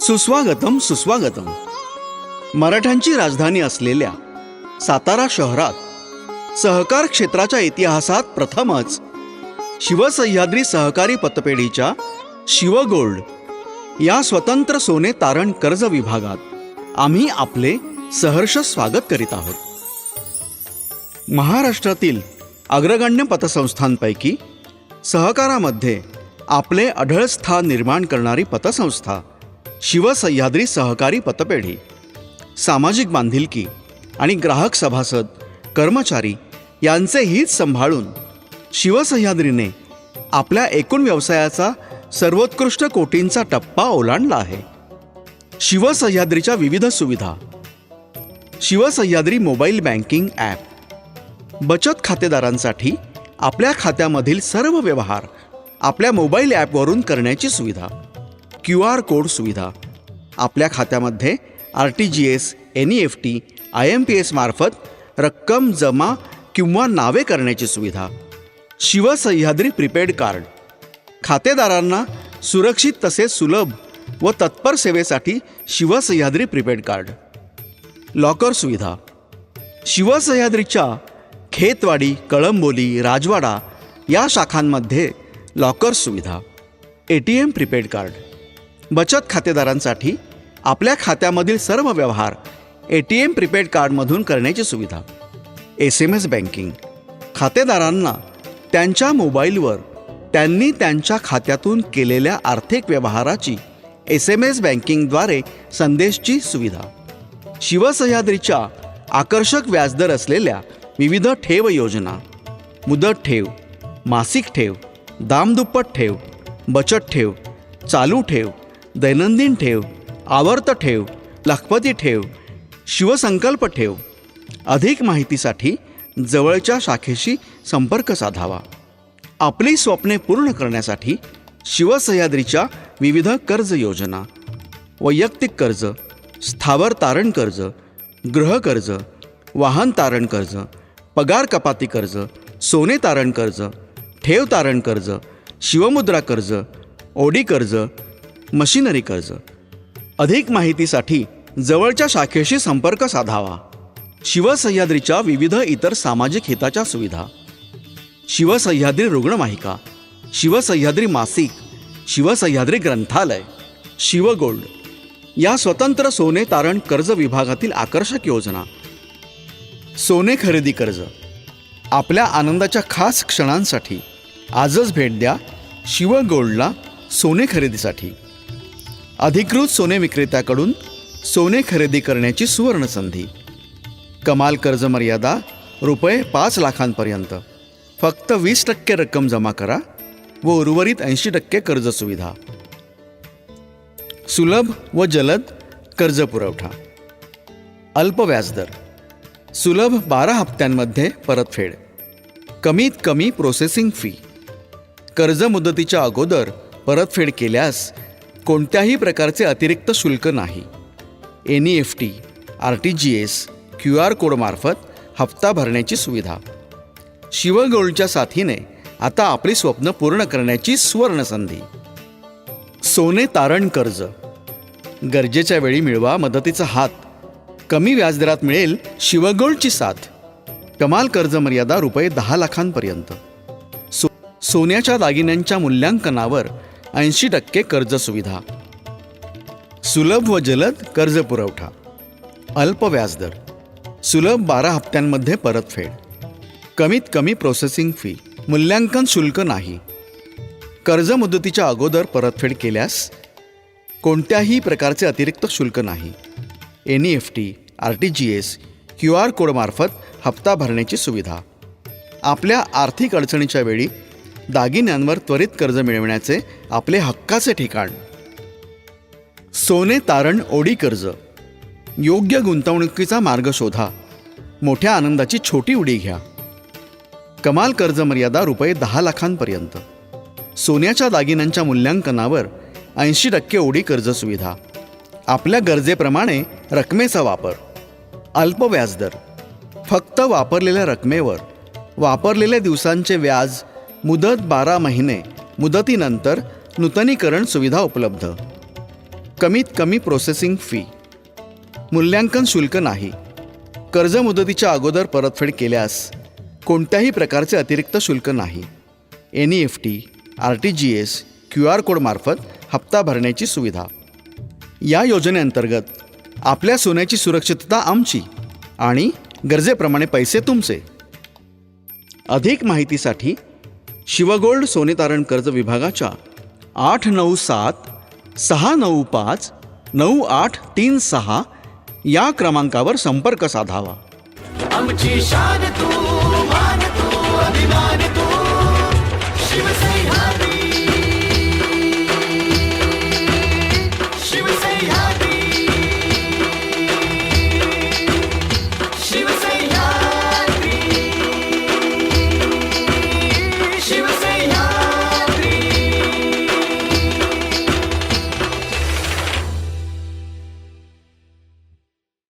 सुस्वागतम सुस्वागतम. मराठ्यांची राजधानी असलेल्या सातारा शहरात सहकार क्षेत्राच्या इतिहासात प्रथमच शिवसह्याद्री सहकारी पतपेढीच्या शिवगोल्ड या स्वतंत्र सोने तारण कर्ज विभागात आम्ही आपले सहर्ष स्वागत करीत आहोत. महाराष्ट्रातील अग्रगण्य पतसंस्थांपैकी सहकारामध्ये आपले अढळ स्थान निर्माण करणारी पतसंस्था शिवसह्याद्री सहकारी पतपेढी सामाजिक बांधिलकी आणि ग्राहक सभासद कर्मचारी यांचे हित सांभाळून शिवसह्याद्रीने आपल्या एकूण व्यवसायाचा सर्वोत्कृष्ट कोटींचा टप्पा ओलांडला आहे. शिवसह्याद्रीच्या विविध सुविधा: शिवसह्याद्री मोबाईल बँकिंग ॲप, बचत खातेदारांसाठी आपल्या खात्यामधील सर्व व्यवहार आपल्या मोबाईल ॲपवरून करण्याची सुविधा, QR कोड सुविधा, आपल्या खात्यामध्ये RTGS, NEFT, IMPS मार्फत रक्कम जमा किंवा नावे करण्याची सुविधा, शिवसह्याद्री प्रीपेड कार्ड, खातेदारांना सुरक्षित तसेच सुलभ व तत्पर सेवेसाठी शिवसह्याद्री प्रीपेड कार्ड, लॉकर सुविधा, शिवसह्याद्रीच्या खेतवाडी, कळंबोली, राजवाडा या शाखांमध्ये लॉकर सुविधा, ATM प्रीपेड कार्ड, बचत खातेदारांसाठी आपल्या खात्यामधील सर्व व्यवहार ATM प्रीपेड कार्डमधून करण्याची सुविधा, SMS बँकिंग, खातेदारांना त्यांच्या मोबाईलवर त्यांनी त्यांच्या खात्यातून केलेल्या आर्थिक व्यवहाराची SMS बँकिंगद्वारे संदेशची सुविधा, शिवसह्याद्रीच्या आकर्षक व्याजदर असलेल्या विविध ठेव योजना, मुदत ठेव, मासिक ठेव, दामदुप्पट ठेव, बचत ठेव, चालू ठेव, दैनंदिन ठेव, आवर्त ठेव, लखपती ठेव, शिवसंकल्प ठेव. अधिक माहितीसाठी जवळच्या शाखेशी संपर्क साधावा. आपली स्वप्ने पूर्ण करण्यासाठी शिवसह्याद्रीच्या विविध कर्ज योजना: वैयक्तिक कर्ज, स्थावर तारण कर्ज, गृहकर्ज, वाहन तारण कर्ज, पगार कपाती कर्ज, सोने तारण कर्ज, ठेव तारण कर्ज, शिवमुद्रा कर्ज, ओडी कर्ज, मशिनरी कर्ज. अधिक माहितीसाठी जवळच्या शाखेशी संपर्क साधावा. शिवसह्याद्रीच्या विविध इतर सामाजिक हिताच्या सुविधा: शिवसह्याद्री रुग्णवाहिका, शिवसह्याद्री मासिक, शिवसह्याद्री ग्रंथालय, शिवगोल्ड या स्वतंत्र सोने तारण कर्ज विभागातील आकर्षक योजना. सोने खरेदी कर्ज: आपल्या आनंदाच्या खास क्षणांसाठी आजच भेट द्या शिवगोल्डला सोने खरेदीसाठी. अधिकृत सोने विक्रेत्याकडून सोने खरेदी करण्याची सुवर्ण संधी. कमाल कर्ज मर्यादा ₹5 लाखांपर्यंत. फक्त 20% रक्कम जमा करा व उर्वरित 80% कर्ज सुविधा. सुलभ व जलद कर्ज पुरवठा. अल्प व्याजदर. सुलभ 12 हप्त्यांमध्ये परतफेड. कमीत कमी प्रोसेसिंग फी. कर्ज मुदतीच्या अगोदर परतफेड केल्यास कोणत्याही प्रकारचे अतिरिक्त शुल्क नाही. NEFT, RTGS, QR कोडमार्फत हप्ता भरण्याची सुविधा. शिवगोल्डच्या साथीने आता आपली स्वप्न पूर्ण करण्याची सुवर्ण संधी. सोने तारण कर्ज. गरजेच्या वेळी मिळवा मदतीचा हात. कमी व्याजदरात मिळेल शिवगोल्डची साथ. कमाल कर्ज मर्यादा ₹10 लाखांपर्यंत. सोन्याच्या दागिन्यांच्या मूल्यांकनावर 80% कर्ज सुविधा. सुलभ व जलद कर्ज पुरवठा. अल्प व्याजदर. सुलभ 12 हप्त्यांमध्ये परतफेड. कमीत कमी प्रोसेसिंग फी. मूल्यांकन शुल्क नाही. कर्ज मुदतीच्या अगोदर परतफेड केल्यास कोणत्याही प्रकारचे अतिरिक्त शुल्क नाही. NEFT, RTGS, QR कोडमार्फत हप्ता भरण्याची सुविधा. आपल्या आर्थिक अडचणीच्या वेळी दागिन्यांवर त्वरित कर्ज मिळविण्याचे आपले हक्काचे ठिकाण. सोने तारण ओडी कर्ज. योग्य गुंतवणुकीचा मार्ग शोधा. मोठ्या आनंदाची छोटी उडी घ्या. कमाल कर्ज मर्यादा ₹10 लाखांपर्यंत. सोन्याच्या दागिन्यांच्या मूल्यांकनावर 80% ओडी कर्ज सुविधा. आपल्या गरजेप्रमाणे रकमेचा वापर. अल्प व्याजदर. फक्त वापरलेल्या रकमेवर वापरलेल्या दिवसांचे व्याज. मुदत 12 महिने. मुदतीनंतर नूतनीकरण सुविधा उपलब्ध. कमीत कमी प्रोसेसिंग फी, मूल्यांकन शुल्क नाही. कर्ज मुदतीच्या अगोदर परतफेड केल्यास कोणत्याही प्रकारचे अतिरिक्त शुल्क नाही. NEFT, RTGS, QR कोडमार्फत हप्ता भरण्याची सुविधा. या योजनेअंतर्गत आपल्या सोन्याची सुरक्षितता आमची आणि गरजेप्रमाणे पैसे तुमचे. अधिक माहितीसाठी शिवगोल्ड सोने तारण कर्ज विभागाच्या 897-695-9836 या क्रमांकावर संपर्क साधावा. आमची शान तू